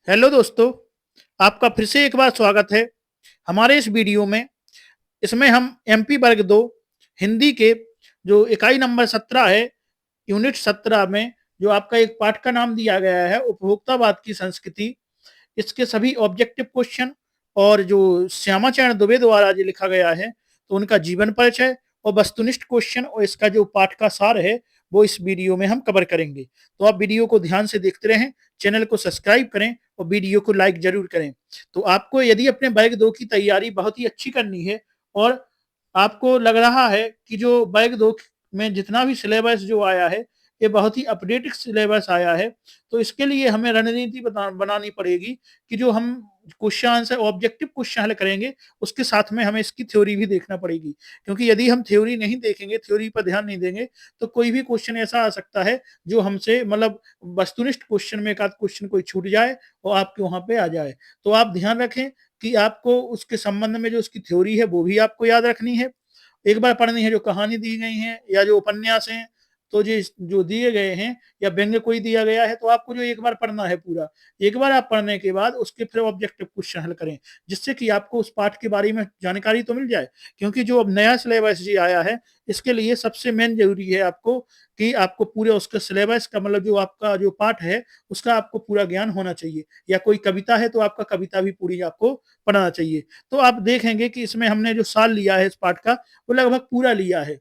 Hello दोस्तों, आपका फिर से एक बार स्वागत है हमारे इस वीडियो में। इसमें हम एमपी वर्ग 2 हिंदी के जो इकाई नंबर 17 है, यूनिट 17 में जो आपका एक पाठ का नाम दिया गया है उपभोक्तावाद की संस्कृति, इसके सभी ऑब्जेक्टिव क्वेश्चन और जो श्यामाचरण दुबे द्वारा जो लिखा गया है तो उनका जीवन परिचय और वस्तुनिष्ठ क्वेश्चन और इसका जो पाठ का सार है वो इस वीडियो में हम कवर करेंगे। तो आप वीडियो को ध्यान से देखते रहें, चैनल को सब्सक्राइब करें और वीडियो को लाइक जरूर करें। तो आपको यदि अपने वर्ग 2 की तैयारी बहुत ही अच्छी करनी है और आपको लग रहा है कि जो वर्ग 2 में जितना भी सिलेबस जो आया है ये बहुत ही अपडेटेड सिलेबस आया है, तो इसके लिए हमें रणनीति बनानी पड़ेगी कि जो हम क्वेश्चन आंसर ऑब्जेक्टिव क्वेश्चन हल करेंगे उसके साथ में हमें इसकी थ्योरी भी देखना पड़ेगी। क्योंकि यदि हम थ्योरी नहीं देखेंगे, थ्योरी पर ध्यान नहीं देंगे तो कोई भी क्वेश्चन ऐसा आ सकता है जो हमसे मतलब वस्तुनिष्ठ क्वेश्चन में एक आध क्वेश्चन कोई छूट जाए और आपके वहां पे आ जाए। तो आप ध्यान रखें कि आपको उसके संबंध में जो उसकी थ्योरी है वो भी आपको याद रखनी है, एक बार पढ़नी है। जो कहानी दी गई है या जो उपन्यास हैं तो जो दिए गए हैं या व्यंग्य कोई दिया गया है तो आपको जो एक बार पढ़ना है पूरा, एक बार आप पढ़ने के बाद उसके फिर ऑब्जेक्टिव क्वेश्चन हल करें, जिससे कि आपको उस पाठ के बारे में जानकारी तो मिल जाए। क्योंकि जो अब नया सिलेबस जी आया है इसके लिए सबसे मेन जरूरी है आपको कि आपको पूरे उसके सिलेबस का मतलब जो आपका जो पाठ है उसका आपको पूरा ज्ञान होना चाहिए। या कोई कविता है तो आपका कविता भी पूरी आपको पढ़ना चाहिए। तो आप देखेंगे कि इसमें हमने जो साल लिया है इस पाठ का वो लगभग पूरा लिया है।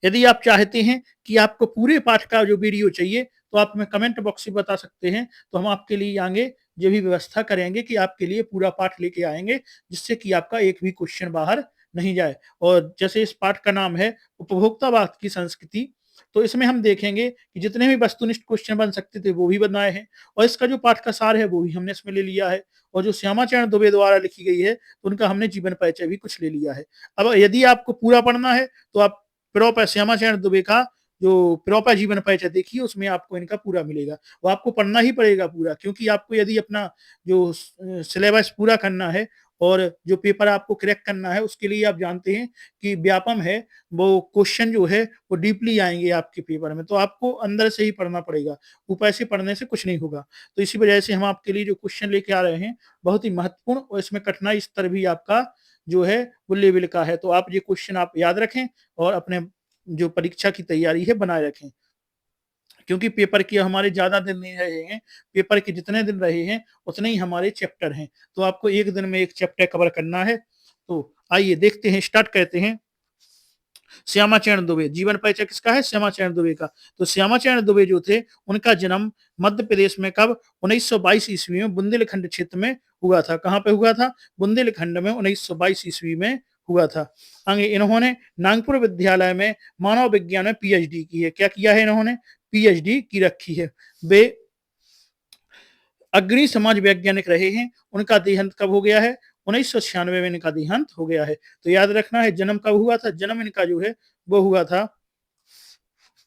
यदि आप चाहते हैं कि आपको पूरे पाठ का जो वीडियो चाहिए तो आप हमें कमेंट बॉक्स में बता सकते हैं, तो हम आपके लिए आगे जो भी व्यवस्था करेंगे कि आपके लिए पूरा पाठ लेके आएंगे, जिससे कि आपका एक भी क्वेश्चन बाहर नहीं जाए। और जैसे इस पाठ का नाम है उपभोक्तावाद की संस्कृति, तो इसमें हम देखेंगे कि जितने भी वस्तुनिष्ठ क्वेश्चन बन सकते थे वो भी बनाए हैं और इसका जो पाठ का सार है वो भी हमने इसमें ले लिया है। और जो श्यामाचरण दुबे द्वारा लिखी गई है तो उनका हमने जीवन परिचय भी कुछ ले लिया है। अब यदि आपको पूरा पढ़ना है तो आप प्रोप श्यामाचरण दुबे का जो प्रोपर जीवन परिचय देखिए, उसमें आपको इनका पूरा मिलेगा। वो आपको पढ़ना ही पड़ेगा पूरा, क्योंकि आपको यदि अपना जो सिलेबस पूरा करना है और जो पेपर आपको क्रैक करना है उसके लिए आप जानते हैं कि व्यापम है, वो क्वेश्चन जो है वो डीपली आएंगे आपके पेपर में, तो आपको अंदर से ही पढ़ना पड़ेगा, ऊपर से पढ़ने से कुछ नहीं होगा। तो इसी वजह से हम आपके लिए जो क्वेश्चन लेके आ रहे हैं बहुत ही महत्वपूर्ण और इसमें कठिनाई स्तर भी आपका जो है वो लेवल का है। तो आप ये क्वेश्चन आप याद रखें और अपने जो परीक्षा की तैयारी है बनाए रखें, क्योंकि पेपर के हमारे ज्यादा दिन नहीं रहे हैं। पेपर के जितने दिन रहे हैं उतने ही हमारे चैप्टर हैं, तो आपको एक दिन में एक चैप्टर कवर करना है। तो आइए देखते हैं, स्टार्ट करते हैं। श्यामाचरण दुबे, जीवन परिचय किसका है? श्यामाचरण दुबे का। तो श्यामाचरण दुबे जो थे उनका जन्म मध्य प्रदेश में कब 1922 ईस्वी में बुंदेलखंड क्षेत्र में हुआ था। कहाँ पे हुआ था? बुंदेलखंड में 1922 ईस्वी में हुआ था। आगे इन्होंने नागपुर विद्यालय में मानव विज्ञान में पीएचडी की है। क्या किया है इन्होंने? पीएचडी की रखी है। वे अग्रणी समाज वैज्ञानिक रहे हैं। उनका देहांत कब हो गया है? 1996 में इनका देहांत हो गया है। तो याद रखना है जन्म कब हुआ था। जन्म इनका जो है वो हुआ था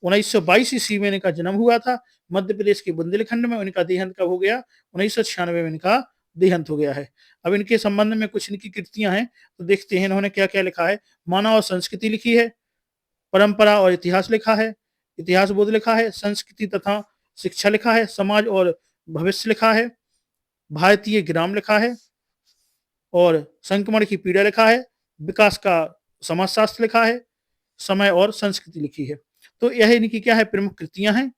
1922 ईस्वी में इनका जन्म हुआ था मध्य प्रदेश के बुंदेलखंड में। इनका देहांत कब हो गया? 1996 में इनका देहांत हो गया है। अब इनके संबंध में कुछ इनकी कृतियां हैं, तो देखते हैं इन्होंने क्या क्या लिखा है। मानव और संस्कृति लिखी है, परंपरा और इतिहास लिखा है, इतिहास बोध लिखा है, संस्कृति तथा शिक्षा लिखा है, समाज और भविष्य लिखा है, भारतीय ग्राम लिखा है और संक्रमण की पीड़ा लिखा है, विकास का समाजशास्त्र लिखा है, समय और संस्कृति लिखी है। तो यह इनकी क्या है? प्रमुख कृतियां हैं।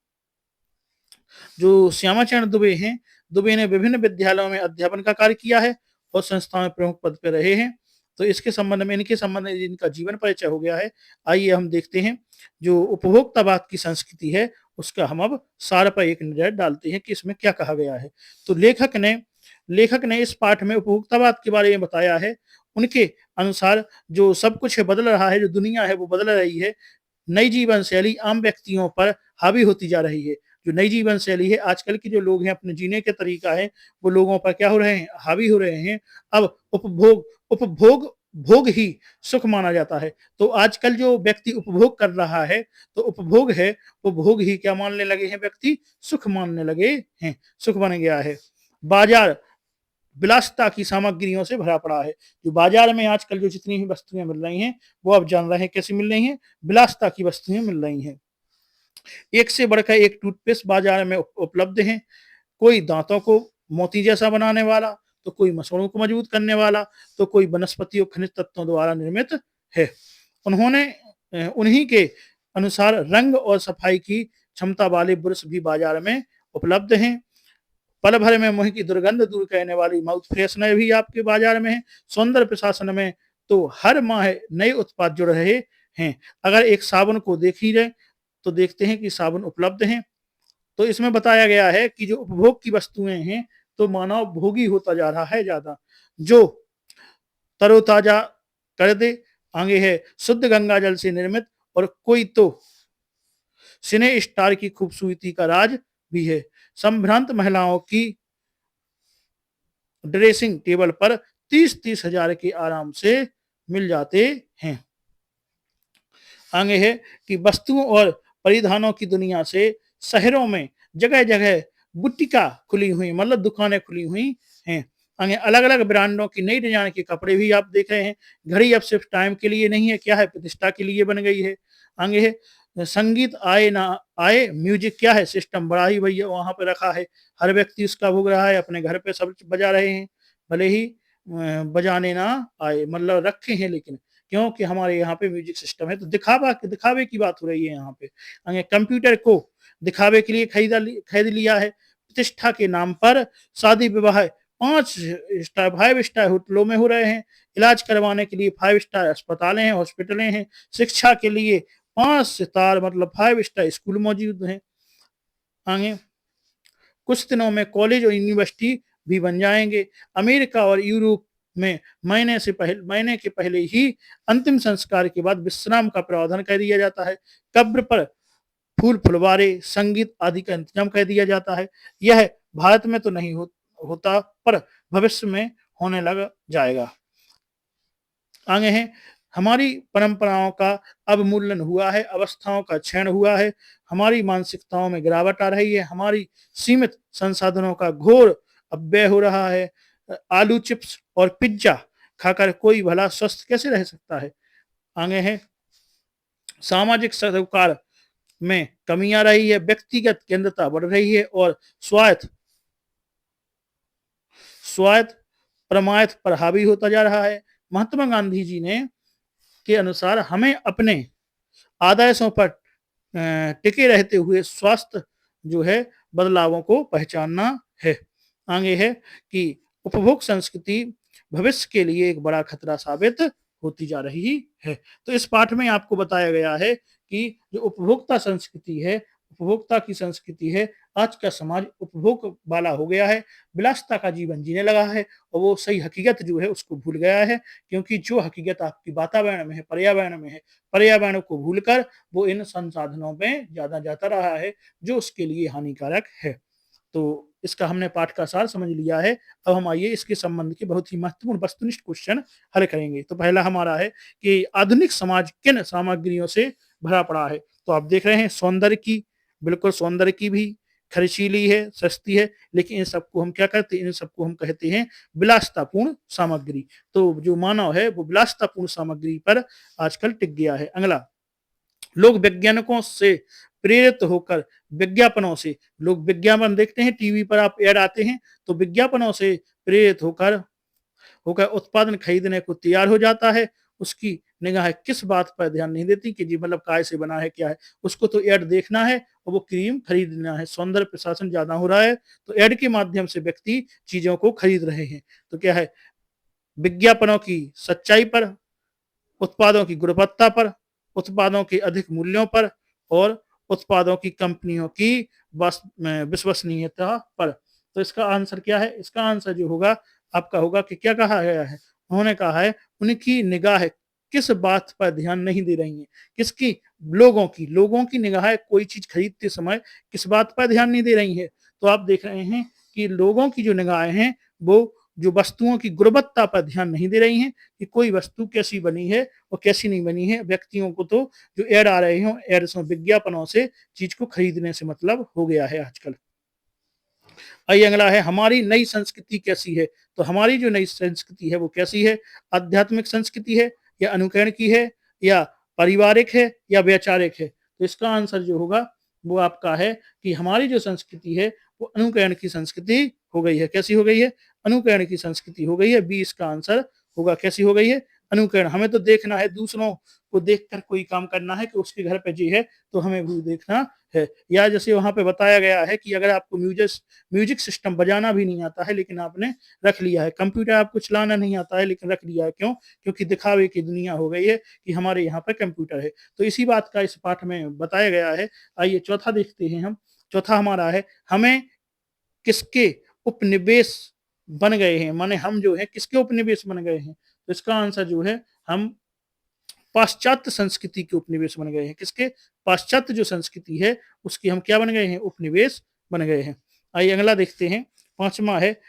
जो श्यामाचरण दुबे हैं, दुबे ने विभिन्न विद्यालयों में अध्यापन का कार्य किया है और संस्थाओं में प्रमुख पद पर रहे हैं। तो इसके संबंध में इनके संबंध में इनका जीवन परिचय हो गया है। आइए हम देखते हैं जो उपभोक्तावाद की संस्कृति है उसका हम अब सार पर एक नजर डालते हैं कि इसमें क्या कहा गया है। तो लेखक ने इस पाठ में उपभोक्तावाद के बारे में बताया है। उनके अनुसार जो सब कुछ है बदल रहा है, जो दुनिया है वो बदल रही है। नई जीवन शैली आम व्यक्तियों पर हावी होती जा रही है। जो नई जीवन शैली है, आजकल के जो लोग हैं अपने जीने का तरीका है वो लोगों पर क्या हो रहे हैं? हावी हो रहे हैं। अब उपभोग उपभोग भोग ही सुख माना जाता है। तो आजकल जो व्यक्ति उपभोग कर रहा है तो उपभोग है वो भोग ही क्या मानने लगे हैं? व्यक्ति सुख मानने लगे हैं, सुख बन गया है। बाजार विलासिता की सामग्रियों से भरा पड़ा है। जो बाजार में आजकल जो जितनी भी वस्तुएं मिल रही हैं वो आप जान रहे हैं कैसी मिल रही हैं? विलासिता की वस्तुएं मिल रही हैं। एक से बढ़कर एक टूथपेस्ट बाजार में उपलब्ध है। कोई दांतों को मोती जैसा बनाने वाला, तो कोई मसलों को मजबूत करने वाला, तो कोई वनस्पति और खनिज तत्वों द्वारा निर्मित है। उन्होंने उन्हीं के अनुसार रंग और सफाई की क्षमता वाले ब्रश भी बाजार में उपलब्ध हैं। पल भर में मुंह की दुर्गंध दूर करने वाली माउथ फ्रेशनर भी आपके बाजार में है। सौंदर्य प्रशासन में तो हर माह नए उत्पाद जुड़ रहे हैं। अगर एक साबुन को देख ही रहे तो देखते हैं कि साबुन उपलब्ध हैं। तो इसमें बताया गया है कि जो उपभोग की वस्तुएं हैं तो मानव भोगी होता जा रहा है ज्यादा, जो तरोताजा कर दे। आगे है शुद्ध गंगा जल से निर्मित और कोई तो सिने स्टार की खूबसूरती का राज भी है। संभ्रांत महिलाओं की ड्रेसिंग टेबल पर 30-30 हजार के आराम से मिल जाते हैं। आगे है कि वस्तुओं और परिधानों की दुनिया से शहरों में जगह जगह बुटीका खुली हुई, मतलब दुकानें खुली हुई हैं। आगे अलग अलग ब्रांडों की नई डिजाइन के कपड़े भी आप देख रहे हैं। घड़ी अब सिर्फ टाइम के लिए नहीं है, क्या है, प्रतिष्ठा के लिए बन गई है। आगे है संगीत आए ना आए, म्यूजिक क्या है, सिस्टम बड़ा ही भैया वहां पे रखा है। हर व्यक्ति उसका भोग रहा है, अपने घर पे सब बजा रहे हैं, भले ही बजाने ना आए, मतलब रखे हैं, लेकिन क्योंकि हमारे यहाँ पे म्यूजिक सिस्टम है। तो दिखावे की बात हो रही है यहाँ पे। आगे कंप्यूटर को दिखावे के लिए खरीद लिया है। प्रतिष्ठा के नाम पर शादी विवाह 5 स्टार 5 स्टार होटलों में हो रहे हैं। इलाज करवाने के लिए 5 स्टार अस्पतालें हैं, हॉस्पिटलें हैं। शिक्षा के लिए 5 सितार मतलब 5 स्टार स्कूल मौजूद हैं। आगे कुछ दिनों में कॉलेज और यूनिवर्सिटी भी बन जाएंगे। अमेरिका और यूरोप में महीने के पहले ही अंतिम संस्कार के बाद विश्राम का प्रावधान कर दिया जाता है। कब्र पर फूल फुलवारे, संगीत आदि का इंतजाम कर दिया जाता है। यह भारत में तो नहीं होता, पर भविष्य में होने लग जाएगा। आगे है हमारी परंपराओं का अवमूल्यन हुआ है, अवस्थाओं का क्षरण हुआ है। हमारी मानसिकताओं में गिरावट आ रही है। हमारी सीमित संसाधनों का घोर अपव्यय हो रहा है। आलू चिप्स और पिज्जा खाकर कोई भला स्वस्थ कैसे रह सकता है। आगे है सामाजिक सरोकार में कमी आ रही है, व्यक्तिगत केंद्रता बढ़ रही है और स्वायत्त स्वायत्त प्रमायत पर हावी होता जा रहा है। महात्मा गांधी जी ने के अनुसार हमें अपने आदर्शों पर टिके रहते हुए स्वास्थ्य जो है बदलावों को पहचानना है। आगे है कि उपभोग संस्कृति भविष्य के लिए एक बड़ा खतरा साबित होती जा रही है। तो इस पाठ में आपको बताया गया है कि जो उपभोक्ता संस्कृति है, उपभोक्ता की संस्कृति है, आज का समाज उपभोग वाला हो गया है, विलासिता का जीवन जीने लगा है और वो सही हकीकत जो है उसको भूल गया है। क्योंकि जो हकीकत आपकी वातावरण में है, पर्यावरण में है, पर्यावरण को भूलकर वो इन संसाधनों में ज्यादा जाता रहा है, जो उसके लिए हानिकारक है। तो इसका हमने पाठ का सार समझ लिया है। अब हम आइए इसके संबंध के बहुत ही महत्वपूर्ण वस्तुनिष्ठ क्वेश्चन हल करेंगे। तो पहला हमारा है कि आधुनिक समाज किन सामग्रियों से भरा पड़ा है। तो आप देख रहे हैं सौंदर्य की, बिल्कुल सौंदर्य की भी खर्चीली है, सस्ती है, लेकिन इन सबको हम क्या कहते हैं, इन सबको हम कहते हैं विलासितापूर्ण सामग्री। तो जो मानव है वो विलासितापूर्ण सामग्री पर आजकल टिक गया है। अगला, लोग वैज्ञानिकों से प्रेरित होकर विज्ञापनों से, लोग विज्ञापन देखते हैं, टीवी पर आप ऐड आते हैं, तो विज्ञापनों से प्रेरित होकर होकर उत्पादन खरीदने को तैयार हो जाता है। उसकी निगाह किस बात पर ध्यान नहीं देती कि जी मतलब काय से बना है, क्या है, उसको तो ऐड देखना है और वो क्रीम खरीदना है। सौंदर्य प्रशासन ज्यादा हो रहा है, तो ऐड के माध्यम से व्यक्ति चीजों को खरीद रहे हैं। तो क्या है, विज्ञापनों की सच्चाई पर, उत्पादों की गुणवत्ता पर, उत्पादों के अधिक मूल्यों पर और उत्पादों की कंपनियों की विश्वसनीयता पर। तो इसका आंसर क्या है, इसका आंसर जो होगा आपका होगा कि क्या कहा गया है, उन्होंने कहा है उनकी निगाह किस बात पर ध्यान नहीं दे रही है, किसकी, लोगों की निगाह कोई चीज खरीदते समय किस बात पर ध्यान नहीं दे रही है। तो आप देख रहे हैं कि लोगों की जो निगाहें हैं वो जो वस्तुओं की गुणवत्ता पर ध्यान नहीं दे रही हैं कि कोई वस्तु कैसी बनी है और कैसी नहीं बनी है। व्यक्तियों को तो जो ऐड आ रहे हो, एड्स विज्ञापनों से चीज को खरीदने से मतलब हो गया है आजकल। आइए अगला है हमारी नई संस्कृति कैसी है। तो हमारी जो नई संस्कृति है वो कैसी है, आध्यात्मिक संस्कृति है या अनुकरण की है या पारिवारिक है या वैचारिक है। तो इसका आंसर जो होगा वो आपका है कि हमारी जो संस्कृति है वो अनुकरण की संस्कृति हो गई है। कैसी हो गई है? अनुकरण की संस्कृति हो गई है। बी इसका आंसर होगा। कैसी हो गई है? अनुकरण। हमें तो देखना है, दूसरों को देखकर कोई काम करना है कि उसके घर पे जी है तो हमें भी देखना है। या जैसे वहां पे बताया गया है कि अगर आपको म्यूजिक सिस्टम बजाना भी नहीं आता है लेकिन आपने रख लिया है, कंप्यूटर आपको चलाना नहीं आता है लेकिन रख लिया है, क्यों? क्योंकि दिखावे की दुनिया हो गई है कि हमारे यहाँ पे कंप्यूटर है। तो इसी बात का इस पाठ में बताया गया है। आइए चौथा देखते हैं हम। चौथा हमारा है, हमें किसके उपनिवेश बन गए हैं, माने हम जो है किसके उपनिवेश बन गए हैं? तो इसका आंसर जो है, हम पाश्चात्य संस्कृति के उपनिवेश बन गए हैं। किसके? पाश्चात्य जो संस्कृति है उसकी हम क्या बन गए हैं? उपनिवेश बन गए हैं। आइए अगला देखते हैं। पांचवा है,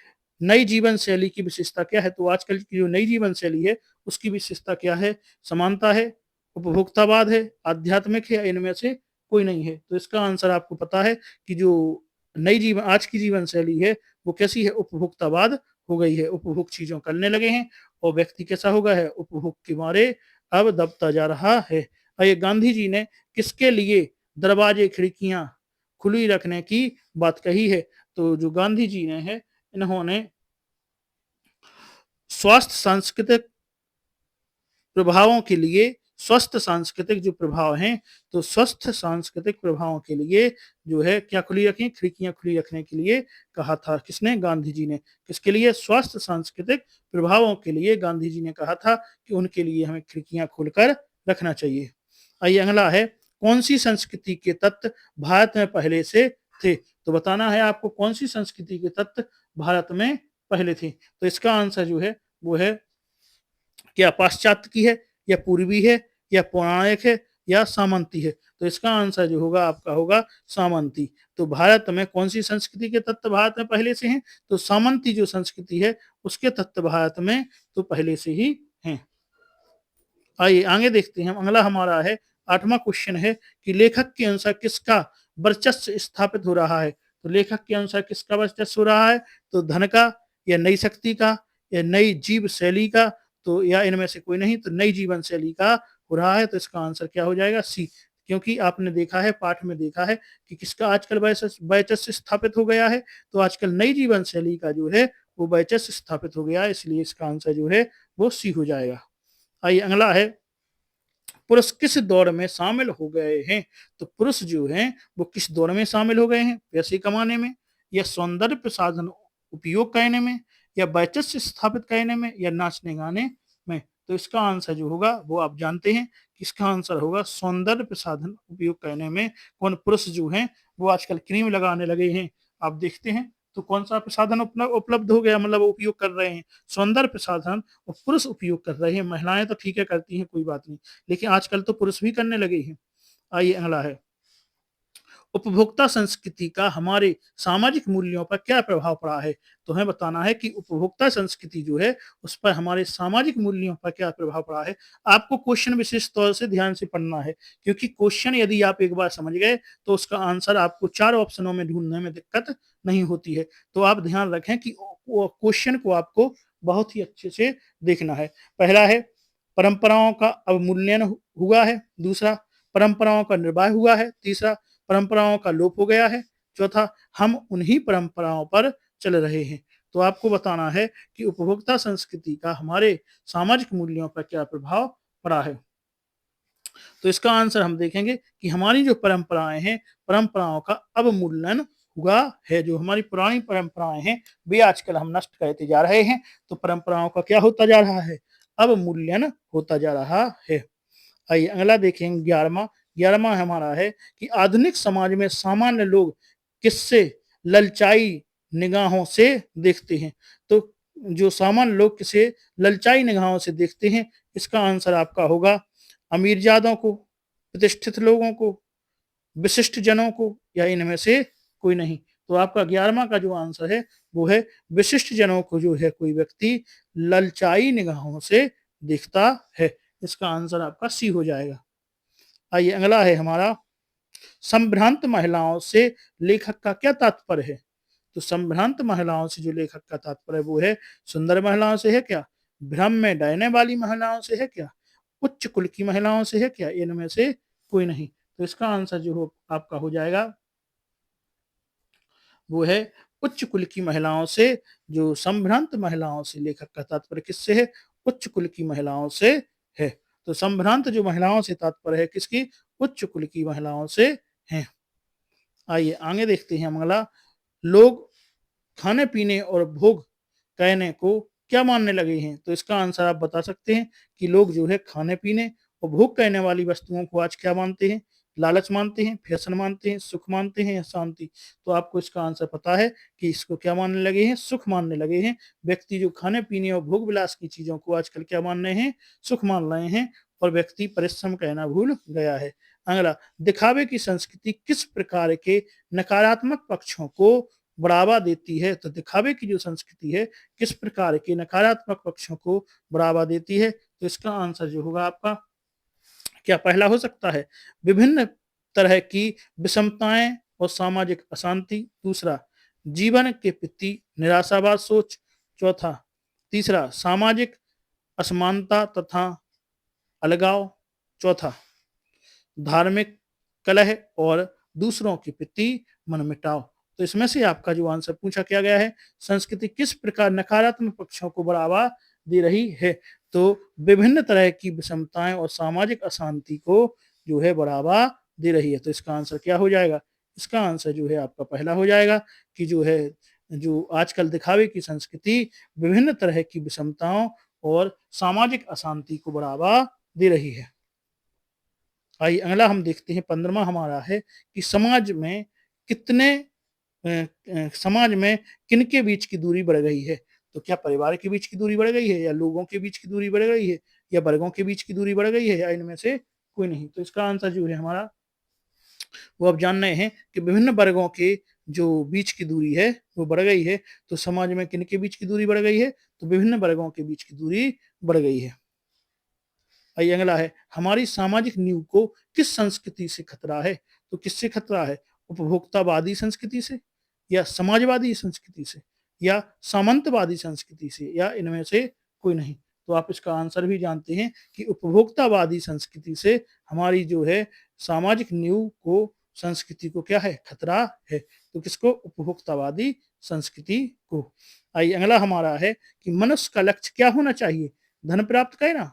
नई जीवन शैली की विशेषता क्या है? तो आजकल की जो नई जीवन शैली है उसकी विशेषता क्या है? समानता है, उपभोक्तावाद है, आध्यात्मिक है, इनमें से कोई नहीं है। तो इसका आंसर आपको पता है कि जो नई जीवन आज की जीवन शैली है वो कैसी है? उपभोक्तावाद हो गई है। उपभोग चीजों करने लगे हैं और व्यक्ति कैसा हो गया है? उपभोग के मारे अब दबता जा रहा है। ये गांधी जी ने किसके लिए दरवाजे खिड़कियां खुली रखने की बात कही है? तो जो गांधी जी ने है, इन्होंने स्वास्थ्य सांस्कृतिक प्रभावों के लिए, स्वस्थ सांस्कृतिक जो प्रभाव हैं, तो स्वस्थ सांस्कृतिक प्रभावों के लिए जो है क्या खुली रखें? खिड़कियां खुली रखने के लिए कहा था। किसने? गांधी जी ने। किसके लिए? स्वास्थ्य सांस्कृतिक प्रभावों के लिए गांधी जी ने कहा था कि उनके लिए हमें खिड़कियां खोलकर रखना चाहिए। आइए अगला है, कौन सी संस्कृति के तत्व भारत में पहले से थे? तो बताना है आपको कौन सी संस्कृति के तत्व भारत में पहले थे। तो इसका आंसर जो है वो है, क्या पाश्चात्य की है, या पूर्वी है, या पौराणिक है, या सामंती है? तो इसका आंसर जो होगा आपका होगा सामंती। तो भारत में कौन सी संस्कृति के तत्व भारत में पहले से हैं? तो सामंती जो संस्कृति है उसके तत्व भारत में तो पहले से ही हैं। आइए आगे देखते हैं। अगला हमारा है, आठवां क्वेश्चन है कि लेखक के अनुसार किसका वर्चस्व स्थापित हो रहा है? तो लेखक के अनुसार किसका वर्चस्व हो रहा है? तो धन का, या नई शक्ति का, या नई जीव शैली का, तो या इनमें से कोई नहीं, तो नई जीवन शैली का हो रहा है। तो इसका आंसर क्या हो जाएगा? सी। क्योंकि आपने देखा है, पाठ में देखा है कि किसका आजकल वर्चस्व स्थापित हो गया है? तो आजकल नई जीवन शैली का जो है वो वर्चस्व स्थापित हो गया है, इसलिए इसका आंसर जो है वो सी हो जाएगा। आइए अगला है, पुरुष किस दौर में शामिल हो गए हैं? तो पुरुष जो हैं वो किस दौर में शामिल हो गए हैं? पैसे कमाने में, या सौंदर्य प्रसाधन उपयोग करने में, या वर्चस्व स्थापित करने में, या नाचने गाने में? तो इसका आंसर जो होगा वो आप जानते हैं कि इसका आंसर होगा सौंदर्य प्रसाधन उपयोग करने में। कौन? पुरुष जो हैं वो आजकल क्रीम लगाने लगे हैं। आप देखते हैं तो कौन सा प्रसाधन उपलब्ध हो गया, मतलब उपयोग कर रहे हैं? सौंदर्य प्रसाधन। और पुरुष उपयोग कर रहे हैं, महिलाएं तो ठीक है करती हैं, कोई बात नहीं, लेकिन आजकल तो पुरुष भी करने लगे हैं। आइए अगला है, उपभोक्ता संस्कृति का हमारे सामाजिक मूल्यों पर क्या प्रभाव पड़ा है? तो हमें बताना है कि उपभोक्ता संस्कृति जो है उस पर हमारे सामाजिक मूल्यों पर क्या प्रभाव पड़ा है। आपको क्वेश्चन विशेष तौर से ध्यान से पढ़ना है, क्योंकि क्वेश्चन यदि आप एक बार समझ गए तो उसका आंसर आपको 4 ऑप्शनों में ढूंढने में दिक्कत नहीं होती है। तो आप ध्यान रखें कि क्वेश्चन को आपको बहुत ही अच्छे से देखना है। पहला है, परंपराओं का अवमूल्यन हुआ है। दूसरा, परंपराओं का निर्वाह हुआ है। तीसरा, परंपराओं का लोप हो गया है। चौथा, हम उन्हीं परंपराओं पर चल रहे हैं। तो आपको बताना है कि उपभोक्ता संस्कृति का हमारे सामाजिक मूल्यों पर क्या प्रभाव पड़ा है। तो इसका आंसर हम देखेंगे कि हमारी जो परंपराएं हैं, परंपराओं का अवमूल्यन हुआ है। जो हमारी पुरानी परंपराएं हैं वे आजकल हम नष्ट करते जा रहे हैं, तो परंपराओं का क्या होता जा रहा है? अवमूल्यन होता जा रहा है। आइए अगला देखेंगे, 11वां। 11वां हमारा है कि आधुनिक समाज में सामान्य लोग किससे ललचाई निगाहों से देखते हैं? तो जो सामान्य लोग किसे ललचाई निगाहों से देखते हैं? इसका आंसर आपका होगा अमीरजादों को, प्रतिष्ठित लोगों को, विशिष्ट जनों को, या इनमें से कोई नहीं। तो आपका 11वां का जो आंसर है वो है विशिष्ट जनों को जो है कोई व्यक्ति ललचाई निगाहों से देखता है। इसका आंसर आपका सी हो जाएगा। आइए अगला है हमारा, संभ्रांत महिलाओं से लेखक का क्या तात्पर्य है? तो संभ्रांत महिलाओं से जो लेखक का तात्पर्य वो है, सुंदर महिलाओं से है क्या? भ्रम में डरने वाली महिलाओं से है क्या? उच्च कुल की महिलाओं से है क्या? इनमें से कोई नहीं। तो इसका आंसर जो हो आपका हो जाएगा वो है उच्च कुल की महिलाओं से, जो संभ्रांत महिलाओं से, लेखक का तात्पर्य किससे है? उच्च कुल की महिलाओं से है। तो संभ्रांत जो महिलाओं से तात्पर्य है किसकी? उच्च कुल की महिलाओं से है। आइए आगे देखते हैं अगला। लोग खाने पीने और भोग कहने को क्या मानने लगे हैं? तो इसका आंसर आप बता सकते हैं कि लोग जो है खाने पीने और भोग कहने वाली वस्तुओं को आज क्या मानते हैं? लालच मानते हैं, फैशन मानते हैं, सुख मानते हैं या शांति? तो आपको इसका आंसर पता है कि इसको क्या मानने लगे हैं? सुख मानने लगे हैं। व्यक्ति जो खाने पीने और भोग विलास की चीजों को आजकल क्या मान रहे हैं? सुख मान रहे हैं। और व्यक्ति परिश्रम कहना भूल गया है। अगला, दिखावे की संस्कृति किस प्रकार के नकारात्मक पक्षों को बढ़ावा देती है? तो दिखावे की जो संस्कृति है किस प्रकार के नकारात्मक पक्षों को बढ़ावा देती है? तो इसका आंसर जो होगा आपका क्या पहला हो सकता है? विभिन्न तरह की विषमताएं और सामाजिक अशांति। दूसरा, जीवन के प्रति निराशावाद सोच। चौथा, तीसरा, सामाजिक असमानता तथा अलगाव। चौथा, धार्मिक कलह और दूसरों के प्रति मनमुटाव। तो इसमें से आपका जो आंसर पूछा क्या गया है, संस्कृति किस प्रकार नकारात्मक पक्षों को बढ़ावा दे रही है? तो विभिन्न तरह की विषमताएं और सामाजिक अशांति को जो है बढ़ावा दे रही है। तो इसका आंसर क्या हो जाएगा? इसका आंसर जो है आपका पहला हो जाएगा कि जो है, जो आजकल दिखावे की संस्कृति विभिन्न तरह की विषमताओं और सामाजिक अशांति को बढ़ावा दे रही है। आइए अगला हम देखते हैं 15वां हमारा है कि समाज में कितने समाज में किनके बीच की दूरी बढ़ गई है? तो क्या परिवार के बीच की दूरी बढ़ गई है, या लोगों के बीच की दूरी बढ़ गई है, या वर्गों के बीच की दूरी बढ़ गई है, या इनमें से कोई नहीं? तो इसका आंसर जो है हमारा, वो आप जान रहे हैं कि विभिन्न वर्गों के जो बीच की दूरी है वो बढ़ गई है। तो समाज में किनके बीच की दूरी बढ़ गई है? तो विभिन्न वर्गों के बीच की दूरी बढ़ गई है। आइए अगला है, हमारी सामाजिक नींव को किस संस्कृति से खतरा है? तो किससे खतरा है? उपभोक्तावादी संस्कृति से, या समाजवादी संस्कृति से, या सामंतवादी संस्कृति से, या इनमें से कोई नहीं? तो आप इसका आंसर भी जानते हैं कि उपभोक्तावादी संस्कृति से हमारी जो है सामाजिक नींव को, संस्कृति को क्या है? खतरा है। तो किसको? उपभोक्तावादी संस्कृति को। आइए अगला हमारा है कि मनुष्य का लक्ष्य क्या होना चाहिए? धन प्राप्त करना,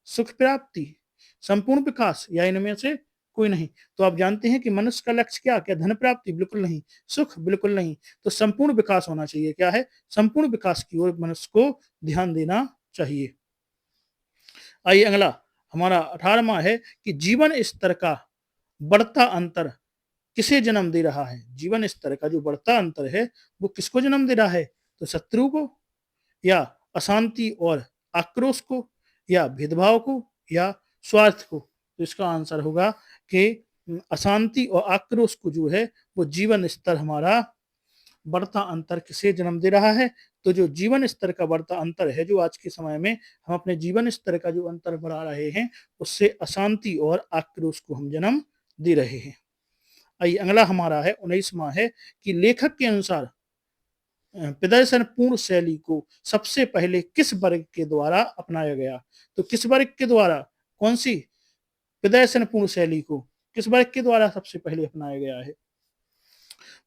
सुख प्राप्ति, संपूर्ण विकास, या इनमें से कोई नहीं? तो आप जानते हैं कि मनुष्य का लक्ष्य क्या? क्या धन प्राप्ति? बिल्कुल नहीं। सुख? बिल्कुल नहीं। तो संपूर्ण विकास होना चाहिए। क्या है? संपूर्ण विकास की ओर मनुष्य को ध्यान देना चाहिए। आइए अगला हमारा 18वां है कि जीवन स्तर का बढ़ता अंतर किसे जन्म दे रहा है? जीवन स्तर का जो बढ़ता अंतर है वो किसको जन्म दे रहा है? तो शत्रु को, या अशांति और आक्रोश को, या भेदभाव को, या स्वार्थ को? तो इसका आंसर होगा कि अशांति और आक्रोश को जो है वो जीवन स्तर हमारा बढ़ता अंतर किसे जन्म दे रहा है? तो जो जीवन स्तर का बढ़ता अंतर है, जो आज के समय में हम अपने जीवन स्तर का जो अंतर बढ़ा रहे हैं, उससे अशांति और आक्रोश को हम जन्म दे रहे हैं। आइए अगला हमारा है 19वां है कि लेखक के अनुसार प्रदर्शन पूर्ण शैली को सबसे पहले किस वर्ग के द्वारा अपनाया गया? तो किस वर्ग के द्वारा? कौन सी प्रदर्शन पूर्ण शैली को किस वर्ग के द्वारा सबसे पहले अपनाया गया है?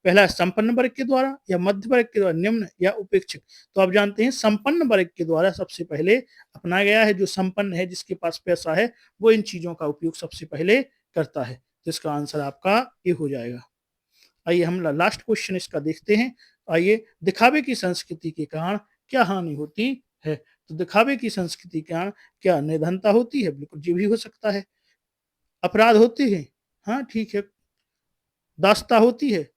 पहला, संपन्न वर्ग के द्वारा, या मध्य वर्ग के द्वारा, निम्न, या उपेक्षित? तो आप जानते हैं संपन्न वर्ग के द्वारा सबसे पहले अपनाया गया है। जो संपन्न है, जिसके पास पैसा है, वो इन चीजों का उपयोग सबसे पहले करता है। तो इसका आंसर आपका ये हो जाएगा। आइए हम लास्ट क्वेश्चन इसका देखते हैं। आइए, दिखावे की संस्कृति के कारण क्या हानि होती है? तो दिखावे की संस्कृति के कारण क्या निर्धनता होती है? बिल्कुल, ये भी हो सकता है। अपराध होते हैं, हाँ ठीक है। दासता होती है।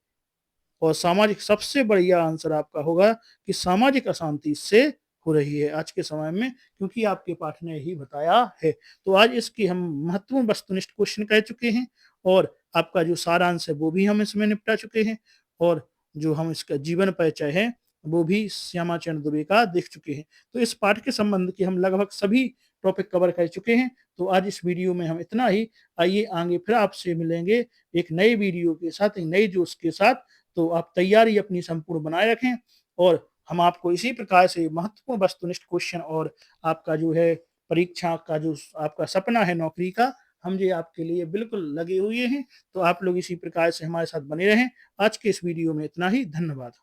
और सामाजिक, सबसे बढ़िया आंसर आपका होगा कि सामाजिक अशांति इससे हो रही है आज के समय में, क्योंकि आपके पाठ ने ही बताया है। तो आज इसकी हम महत्वपूर्ण वस्तुनिष्ठ क्वेश्चन कह चुके हैं, और आपका जो सारांश है वो भी हम इसमें निपटा चुके हैं, और जो हम इसका जीवन परिचय है वो भी श्यामा चरण दुबे का देख चुके हैं। तो इस पाठ के संबंध के हम लगभग सभी टॉपिक कवर कर चुके हैं। तो आज इस वीडियो में हम इतना ही। आइए आगे फिर आपसे मिलेंगे एक नए वीडियो के साथ, एक नए जोश के साथ। तो आप तैयारी अपनी संपूर्ण बनाए रखें, और हम आपको इसी प्रकार से महत्वपूर्ण वस्तुनिष्ठ क्वेश्चन, और आपका जो है परीक्षा का जो आपका सपना है नौकरी का, हम ये आपके लिए बिल्कुल लगे हुए हैं। तो आप लोग इसी प्रकार से हमारे साथ बने रहें। आज के इस वीडियो में इतना ही। धन्यवाद।